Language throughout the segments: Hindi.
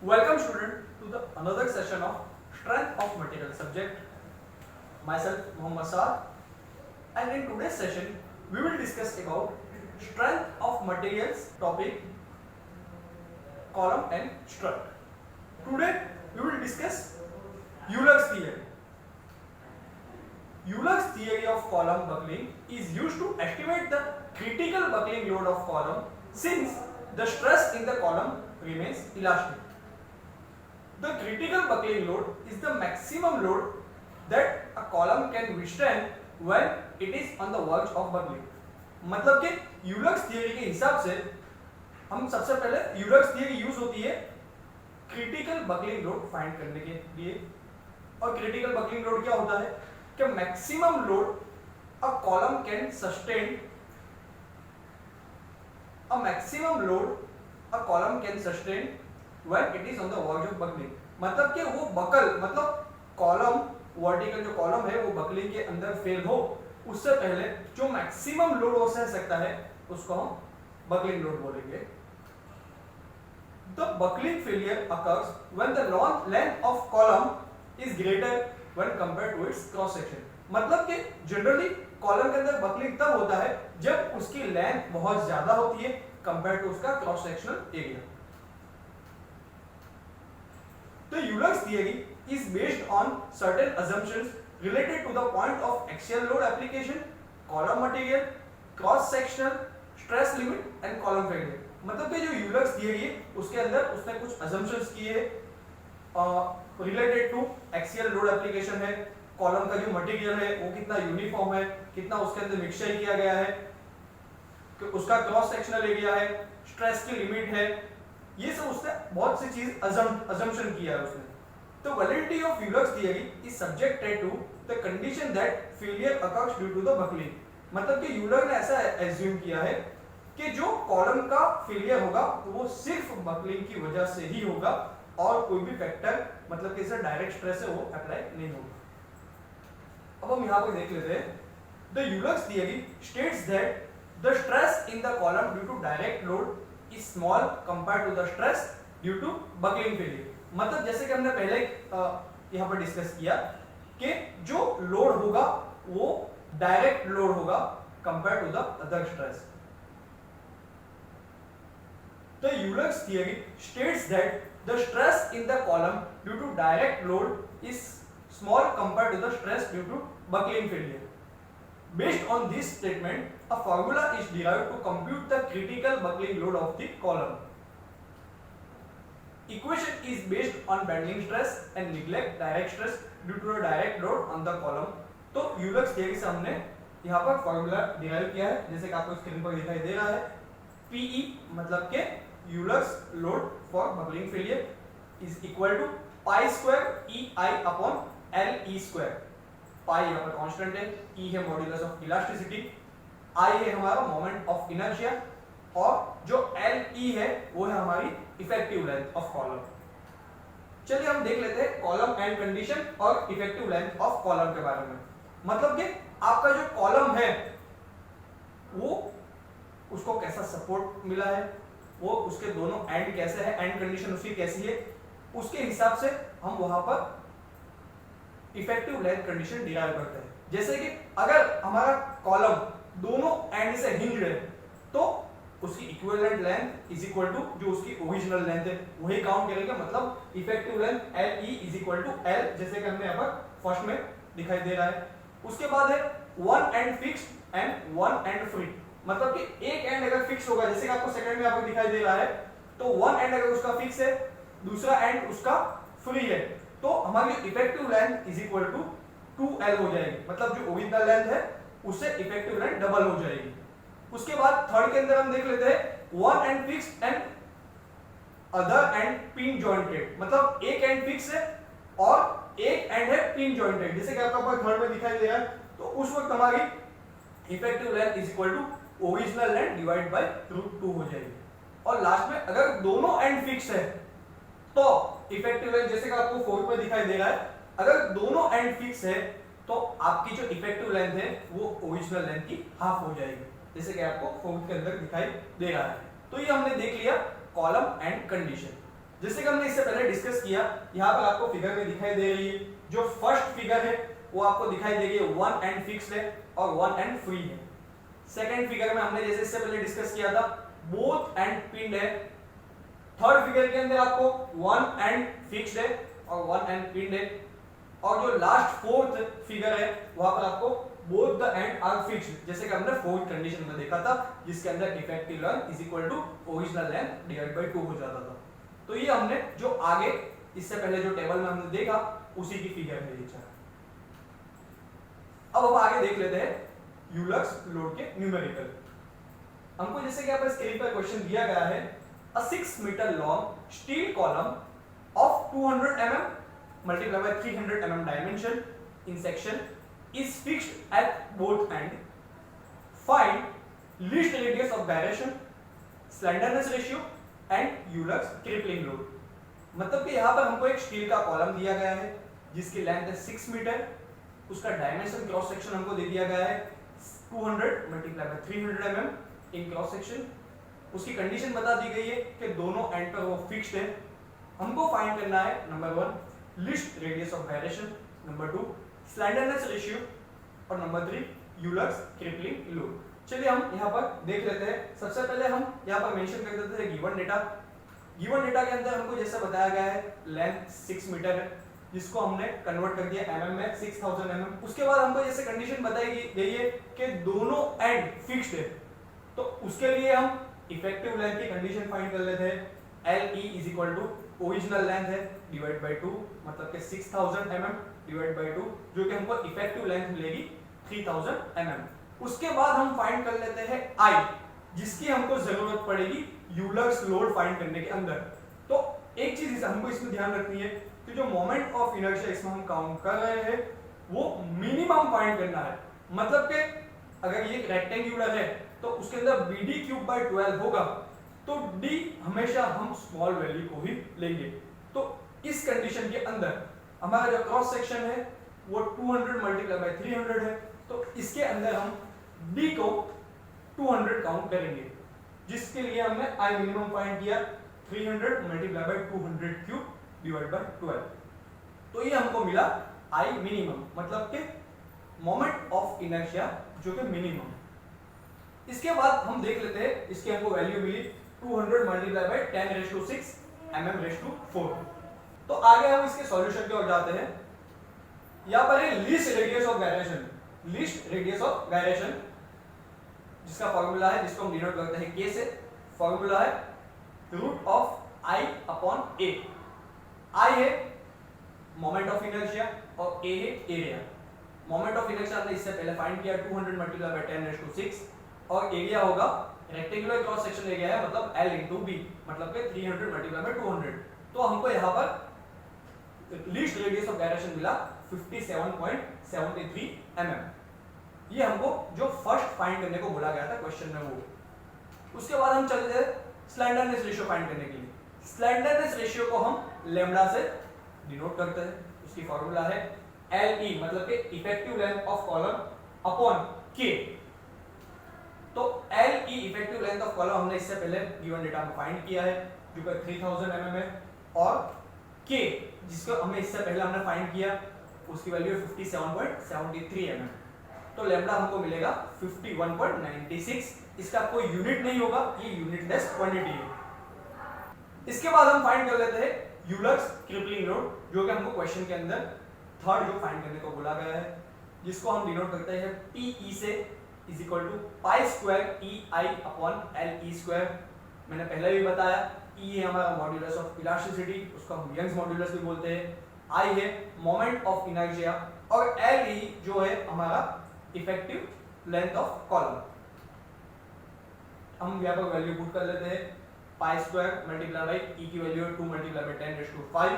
Welcome student to the another session of strength of material subject. Myself Mohammad Saad, and in today's session we will discuss about strength of materials topic, column and strut. Today we will discuss Euler's theory. Euler's theory of column buckling is used to estimate the critical buckling load of column since the stress in the column remains elastic. The critical buckling load is the maximum load that a column can withstand when it is on the verge of buckling. मतलब कि यूलर्स थियरी के हिसाब से हम सबसे पहले यूलर्स थियरी यूज होती है क्रिटिकल बकलिंग लोड फाइंड करने के लिए। और क्रिटिकल बकलिंग लोड क्या होता है कि maximum load a column can sustain, a maximum load a column can sustain when it is on the verge of buckling। मतलब कि वो बकल मतलब कॉलम वर्टिकल जो कॉलम है वो बकलिंग के अंदर फेल हो उससे पहले जो मैक्सिमम लोड वो सह सकता है उसको हम बकलिंग लोड बोलेंगे। The buckling failure occurs when the length of column is greater when compared to its cross section। मतलब कि जनरली कॉलम के अंदर बकलिंग तब होता है जब उसकी लेंथ बहुत ज्यादा होती है कंपेयर टू उसका cross sectional area. The Euler's theory is based on certain assumptions related to the point of axial load application, column material, cross sectional, stress limit and column failure। मतलब कि जो यूलर्स थियरी है उसके अंदर उसने कुछ assumptions किए हैं related to axial load application है, कॉलम का जो मटेरियल है वो कितना यूनिफॉर्म है, कितना उसके अंदर मिक्सचर किया गया है, कि उसका क्रॉस सेक्शनल एरिया है, स्ट्रेस की लिमिट है, ये सब उसने बहुत सी चीज assumption किया है उसने। तो validity of Euler's theory is subjected to the condition that failure occurs due to the buckling. मतलब कि यूलर ने ऐसा एज्यूम किया है कि जो कॉलम का फेलियर होगा तो वो सिर्फ बकलिंग की वजह से ही होगा और कोई भी फैक्टर मतलब कि इससे डायरेक्ट स्ट्रेस है वो अप्लाई नहीं होगा। अब हम यहाँ पर देख लेते हैं the Euler's theory states that the stress in the column due to direct load is small compared to the stress due to buckling failure. मतलब जैसे कि हमने पहले यहाँ पर डिस्कस किया कि जो लोड होगा वो डायरेक्ट लोड होगा compared to the other stress. The Euler's theory states that the stress in the column due to direct load is small compared to the stress due to buckling failure. Based on this statement, a formula is derived to compute the critical buckling load of the column. Equation is based on bending stress and neglect direct stress due to a direct load on the column. तो Euler's theory से हमने यहाँ पर फॉर्मूला डिराइव किया है जैसे कि आपको स्क्रीन पर दिखाई दे रहा है। PE मतलब के Euler's load for buckling failure is equal to pi square EI upon LE square। pi यहाँ पर कांस्टेंट है, E है मॉड्यूलस ऑफ इलास्टिसिटी, I है हमारा मोमेंट ऑफ इनर्शिया और जो LE है वो है हमारी इफेक्टिव लेंथ ऑफ कॉलम। चलिए हम देख लेते हैं कॉलम एंड कंडीशन और इफेक्टिव लेंथ ऑफ कॉलम के बारे में। मतलब कि आपका जो कॉलम है वो उसको कैसा सपोर्ट मिला है, वो उसके दोनों एंड कैसे है, एंड कंडीशन उसकी कैसी है, उसके हिसाब से हम वहां पर इफेक्टिव लेंथ कंडीशन डिराइव करते हैं। जैसे कि अगर हमारा कॉलम दोनों एंड से हिंज्ड है तो उसकी equivalent length is equal to जो उसकी ओरिजिनल लेंथ है वही काउंट करेंगे। मतलब effective length LE is equal to L जैसे कि हमने यहाँ पर फर्स्ट में दिखाई दे रहा है। उसके बाद है one and fixed and one and free. मतलब कि एक एंड अगर फिक्स होगा जैसे कि आपको सेकंड में आपको दिखाई दे रहा है तो वन एंड अगर उसका फिक्स है दूसरा एंड उसका फ्री है तो हमारी effective length is equal to 2L हो जाएगी। मतलब जो ओरिजिनल लेंथ है उससे इफेक्टिव लेंथ डबल हो जाएगी। उसके बाद थर्ड के अंदर हम देख लेते हैं one and fixed and other and pin jointed. मतलब एक एंड फिक्स है और एक एंड है पिन जॉइंटेड जैसे कि आपको थर्ड में दिखाई दे रहा है। तो उस वक्त हमारी effective length is equal to original length divide by √2 हो जाएगी। और लास्ट में अगर दोनों एंड फिक्स है तो इफेक्टिव लेंथ जैसे कि आपको फोर्थ में दिखाई दे रहा है अगर दोनों एंड फिक्स है तो आपकी जो इफेक्टिव लेंथ है वो ओरिजिनल लेंथ की हाफ हो जाएगी जैसे कि आपको फोर्थ के अंदर दिखाई दे रहा है। तो ये हमने देख लिया कॉलम एंड कंडीशन। जैसे कि हमने इससे पहले डिस्कस किया, यहाँ पर आपको फिगर में दिखाई दे रही है, जो फर्स्ट फिगर है वो आपको दिखाई दे रही है 1 एंड फिक्स्ड है और 1 एंड फ्री है। सेकंड फिगर में हमने जैसे इससे पहले डिस्कस किया था बोथ एंड पिन्ड है। थर्ड फिगर के अंदर आपको 1 एंड फिक्स्ड है और 1 एंड पिन्ड है। और जो लास्ट फोर्थ फिगर है वहां पर आपको both the end are fixed, जैसे कि हमने फोर्थ कंडीशन में देखा था, जिसके अंदर effective length is equal to original length divide by 2 हो जाता था। तो ये हमने जो आगे इससे पहले जो टेबल में हमने देखा उसी की फिगर है ये चार। अब हम आगे देख लेते हैं यूलर्स लोड के न्यूमेरिकल। हमको जैसे कि यहाँ पर स्क्रीन पर क्वेश्चन दिया गया है, a 6 meter long steel column of 200 mm multiplied by 300 mm dimension in section is fixed at both end. Find least radius of gyration, slenderness ratio and Euler's crippling load. मतलब कि यहाँ पर हमको एक स्टील का कॉलम दिया गया है जिसकी लेंथ है 6 मीटर, उसका डायमेंशन क्रॉस सेक्शन हमको दे दिया गया है 200 multiply by 300 mm in cross section. उसकी कंडीशन बता दी गई है कि दोनों एंड पर वो फिक्स्ड है। हमको फाइंड करना है number 1 list radius of gyration, number 2 slenderness ratio और नंबर 3 यूलर्स क्रिपलिंग लोड। चलिए हम यहाँ पर देख लेते हैं। सबसे पहले हम यहाँ पर मेंशन कर देते हैं गिवन डेटा। गिवन डेटा के अंदर हमको जैसा बताया गया है लेंथ 6 मीटर है, जिसको हमने कन्वर्ट कर दिया mm में 6000 mm। उसके बाद हमको जैसे कंडीशन बताई गई है कि दोनों एंड फिक्स्ड है, तो उसके लिए हम इफेक्टिव लेंथ की कंडीशन फाइंड कर लेते हैं। LE is equal to original length है डिवाइड बाय 2, मतलब कि 6000 mm डिवाइड बाय 2, जो कि हमको इफेक्टिव लेंथ मिलेगी 3000 mm। उसके बाद हम फाइंड कर लेते हैं I, जिसकी हमको जरूरत पड़ेगी यूलर्स लोड फाइंड करने के अंदर। तो एक चीज हमको इसमें ध्यान रखनी है कि जो मोमेंट ऑफ इनर्शिया इसमें हम काउंट कर रहे हैं वो मिनिमम फाइंड करना है। मतलब कि अगर ये रेक्टेंगुलर है तो उसके अंदर BD क्यूब बाय 12 होगा, तो D हमेशा हम स्मॉल वैल्यू को ही लेंगे। तो इस कंडीशन के अंदर हमारा जो क्रॉस सेक्शन है वो 200 मल्टीप्लाई बाय 300 है, तो इसके अंदर हम D को 200 काउंट करेंगे, जिसके लिए हमने I मिनिमम फाइंड किया 300 multiply by 200 cube divide by 12। तो ये हमको मिला I मिनिमम, मतलब कि मोमेंट ऑफ इनर्शिया जो कि मिनिमम। इसके बाद हम देख लेते हैं, इसकी हमको value milli 200 multiply by 10⁶ mm⁴। तो आगे हम इसके सॉल्यूशन की ओर जाते हैं। यहाँ पर है least radius of gyration. Least radius of gyration जिसका फॉर्मूला है, जिसको हम डिनोट करते हैं K से, फॉर्मूला है root of I upon A। I है मोमेंट ऑफ इनर्शिया और A है एरिया। मोमेंट ऑफ इनर्शिया हमने इससे पहले फाइंड किया 200 मल्टीप्लाई बाय 10⁶, और एरिया होगा रेक्टेंगुलर क्रॉस सेक्शन एरिया है, मतलब L इंटू बी, मतलब कि 300 मल्टीप्लाई बाय 200। तो हमको यहाँ पर लीस्ट रेडियस ऑफ गायरेशन मिला 57.73 mm। ये हमको जो फर्स्ट फाइंड करने को बोला गया था क्वेश्चन में वो। उसके बाद हम चलते हैं स्लेंडरनेस रेशियो फाइंड करने के लिए। स्लेंडरनेस रेशियो को हम लैम्डा से डिनोट करते हैं। उसकी फॉर्मूला है LE, मतलब कि effective length of column upon K। तो LE effective length of column हमने इससे पहले गिवन डेटा में फाइंड किया है जो कि 3000 mm है, और K जिसको हमने इससे पहले हमने फाइंड किया उसकी वैल्यू है 57.73 mm। तो लैम्डा हमको मिलेगा 51.96। इसका कोई यूनिट नहीं होगा, ये यूनिटलेस क्वांटिटी है। इसके बाद हम फाइंड कर लेते हैं यूलर्स क्रिपलिंग लोड, जो कि हमको क्वेश्चन के अंदर थर्ड जो फाइंड करने को बोला गया है, जिसको हम डिनोट करते हैं PE से is equal to pi square EI upon LE square. मैंने पहले भी बताया E है हमारा मॉड्यूलस ऑफ इलास्टिसिटी, उसको हम यंग्स मॉड्यूलस भी बोलते हैं। I है मोमेंट ऑफ इनर्शिया, और LE जो है हमारा इफेक्टिव लेंथ ऑफ कॉलम। हम यहाँ पर वैल्यू पुट कर लेते हैं। Pi square multiply by E की वैल्यू है 2 मल्टीप्लाई बाय 10⁵।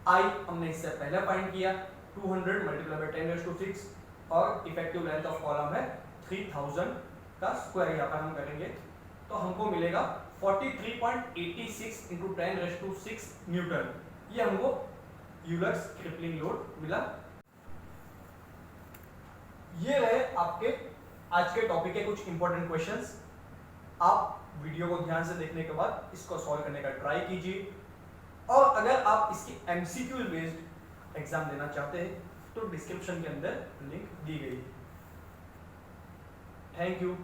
I हमने इससे पहले फाइंड किया 200 मल्टीप्लाई बाय 10⁶, और इफेक्टिव लेंथ ऑफ कॉलम है 3000 का स्क्वायर यहाँ पर हम करेंगे, तो हमको मिलेगा 43.86 इंटू 10⁶ न्यूटन। ये हमको यूलर्स क्रिपलिंग लोड मिला। ये रहे आपके आज के टॉपिक के कुछ इंपॉर्टेंट क्वेश्चंस। आप वीडियो को ध्यान से देखने के बाद इसको सॉल्व करने का ट्राई कीजिए। और अगर आप इसकी एमसीक्यू बेस्ड एग्जाम देना चाहते हैं तो डिस्क्रिप्शन के अंदर लिंक दी गई है। Thank you.